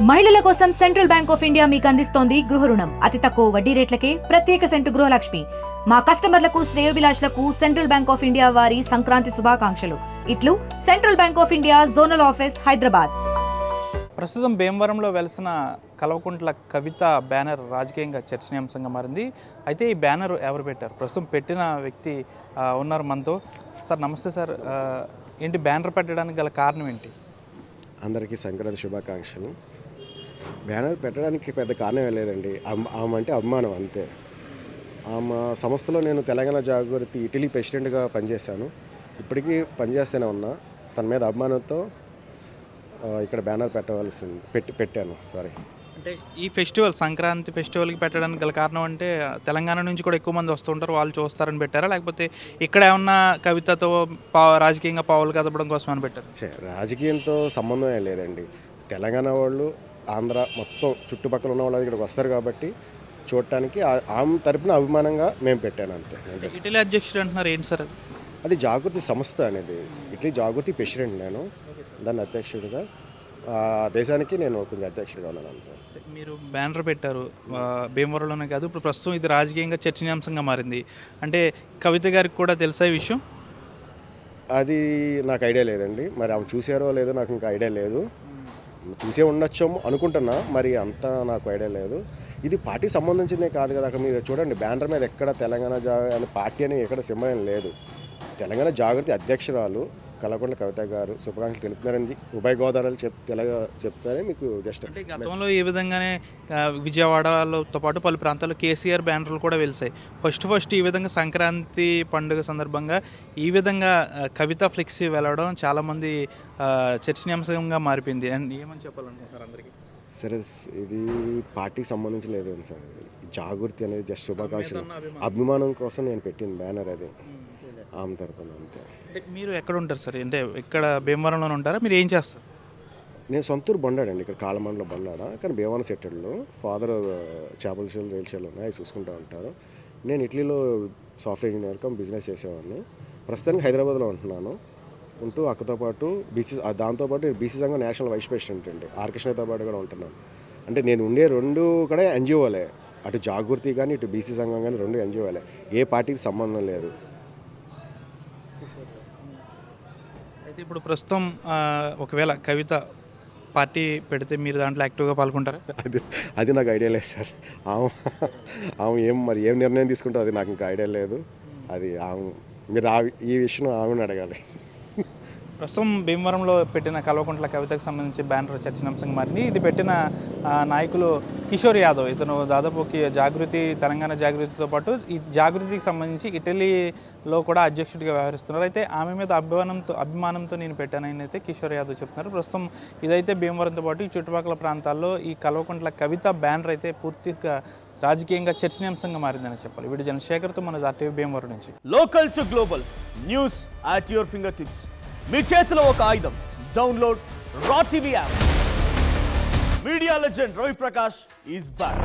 మహిళల కోసం central bank of India మీకు అందిస్తోంది గృహ రుణం. అతి తక్కువ వడ్డీ రేట్లకే ప్రత్యేక సెంటు గృహలక్ష్మి. మా కస్టమర్లకు శ్రేయోభిలాషులకు సెంట్రల్ బ్యాంక్ ఆఫ్ ఇండియా వారి సంక్రాంతి శుభాకాంక్షలు. ఇట్లు central bank of India zonal office, Hyderabad. ప్రస్తుతం భీమవరంలో వెలిసిన కల్వకుంట్ల కవిత బ్యానర్ రాజకీయంగా చర్చనీయాంశంగా మారింది. అయితే ఈ బ్యానర్ ఎవరు పెట్టారు? ప్రస్తుతం పెట్టిన వ్యక్తి ఉన్నారు మనతో. సార్ నమస్తే సార్, ఏంటి బ్యానర్ పెట్టడానికి గల కారణం ఏంటి? అందరికీ సంక్రాంతి శుభాకాంక్షలు. బ్యానర్ పెట్టడానికి పెద్ద కారణం లేదండి. ఆమె అంటే అభిమానం అంతే. ఆమె సంస్థలో నేను తెలంగాణ జాగృతి ఇటలీ ప్రెసిడెంట్గా పనిచేశాను. ఇప్పటికీ పనిచేస్తూనే ఉన్నా. తన మీద అభిమానంతో ఇక్కడ బ్యానర్ పెట్టాను. అంటే ఈ ఫెస్టివల్, సంక్రాంతి ఫెస్టివల్కి పెట్టడానికి గల కారణం అంటే తెలంగాణ నుంచి కూడా ఎక్కువ మంది వస్తుంటారు, వాళ్ళు చూస్తారని పెట్టారా, లేకపోతే ఇక్కడ ఏమన్నా కవితతో రాజకీయంగా పావులు కదపడం కోసం అని పెట్టారు? రాజకీయంతో సంబంధం ఏం లేదండి. తెలంగాణ వాళ్ళు, ఆంధ్ర మొత్తం చుట్టుపక్కల ఉన్న వాళ్ళు ఇక్కడికి వస్తారు కాబట్టి చూడటానికి ఆమె తరపున అభిమానంగా మేము పెట్టాను అంతే. ఇటలీ అధ్యక్షుడు అంటున్నారు, ఏంటి సార్ అది జాగృతి సంస్థ అనేది. ఇటలీ జాగృతి ప్రెసిడెంట్ నేను, దాన్ని అధ్యక్షుడిగా. దేశానికి నేను కొంచెం అధ్యక్షుడిగా ఉన్నాను అంతే. మీరు బ్యానర్ పెట్టారు భీమవరంలోనే కాదు, ఇప్పుడు ప్రస్తుతం ఇది రాజకీయంగా చర్చనీయాంశంగా మారింది. అంటే కవిత గారికి కూడా తెలుసా ఈ విషయం? అది నాకు ఐడియా లేదండి. మరి ఆమె చూసారో లేదో నాకు ఇంకా ఐడియా లేదు. చూసే ఉండొచ్చాము అనుకుంటున్నా, మరి అంతా నాకు ఐడియా లేదు. ఇది పార్టీ సంబంధించిందే కాదు కదా. అక్కడ మీరు చూడండి, బ్యానర్ మీద ఎక్కడ తెలంగాణ అని పార్టీ అని ఎక్కడ సింబల్ లేదు. తెలంగాణ జాగృతి అధ్యక్షురాలు కల్వకుంట్ల కవిత గారు శుభాకాంక్షలు తెలుపుతున్నారని ఉభయ గోదావరి చెప్తారని మీకు జస్ట్. అంటే గతంలో ఈ విధంగానే విజయవాడతో పాటు పలు ప్రాంతాల్లో కేసీఆర్ బ్యానర్లు కూడా వెలిసాయి. ఫస్ట్ ఈ విధంగా సంక్రాంతి పండుగ సందర్భంగా ఈ విధంగా కవిత ఫ్లెక్సీ వెళ్ళడం చాలామంది చర్చనీయాంశంగా మారిపోయింది. అండ్ ఏమని చెప్పాలనుకుంటున్నారు అందరికీ? సరే, ఇది పార్టీకి సంబంధించి లేదు సార్. ఇది జాగృతి అనేది జస్ట్ శుభాకాంక్షలు, అభిమానం కోసం నేను పెట్టిన బ్యానర్ అది ఆమె తరపున అంతే. అంటే మీరు ఎక్కడ ఉంటారు సార్? అంటే ఇక్కడ భీమవరంలోనే ఉంటారా? మీరు ఏం చేస్తారు? నేను సొంతూరు బండాడండి, ఇక్కడ కాలమండలో బండాడ, కానీ భీమవరం సెటిల్లో. ఫాదర్ చేపల షెల్, రైల్ షెల్ ఉన్నాయి, చూసుకుంటూ ఉంటారు. నేను ఇటలీలో సాఫ్ట్వేర్ ఇంజనీర్ బిజినెస్ చేసేవాడిని. ప్రస్తుతానికి హైదరాబాద్లో ఉంటున్నాను. ఉంటూ అక్కతో పాటు దాంతోపాటు బీసీ సంఘం నేషనల్ వైస్ ప్రెసిడెంట్ అండి, ఆర్ కృష్ణతో పాటు కూడా ఉంటున్నాను. అంటే నేను ఉండే రెండు కూడా ఎన్జిఓలే, అటు జాగృతి కానీ ఇటు బీసీ సంఘం కానీ రెండు ఎన్జిఓలే, ఏ పార్టీకి సంబంధం లేదు. అయితే ఇప్పుడు ప్రస్తుతం ఒకవేళ కవిత పార్టీ పెడితే మీరు దాంట్లో యాక్టివ్గా పాల్గొంటారా? అది నాకు ఐడియా లేదు సార్. ఆమె ఏం నిర్ణయం తీసుకుంటే అది నాకు ఇంకా ఐడియా లేదు. అది మీరు ఈ విషయం ఆమెను అడగాలి. ప్రస్తుతం భీమవరంలో పెట్టిన కల్వకుంట్ల కవితకు సంబంధించి బ్యానర్ చర్చనీయాంశంగా మారింది. ఇది పెట్టిన నాయకులు కిషోర్ యాదవ్. ఇతను దాదాపు జాగృతి, తెలంగాణ జాగృతితో పాటు ఈ జాగృతికి సంబంధించి ఇటలీలో కూడా అధ్యక్షుడిగా వ్యవహరిస్తున్నారు. అయితే ఆమె మీద అభిమానంతో నేను పెట్టానని అయితే కిషోర్ యాదవ్ చెప్తున్నారు. ప్రస్తుతం ఇదైతే భీమవరంతో పాటు ఈ చుట్టుపక్కల ప్రాంతాల్లో ఈ కల్వకుంట్ల కవిత బ్యానర్ అయితే పూర్తిగా రాజకీయంగా చర్చనీయాంశంగా మారిందని చెప్పాలి. వీడి జనశేఖర్తో మన RTV భీమవరం నుంచి. Local to global news at your finger tips. మీ చేతిలో ఒక ఆయుధం. Download R TV app. Media legend Ravi Prakash is back.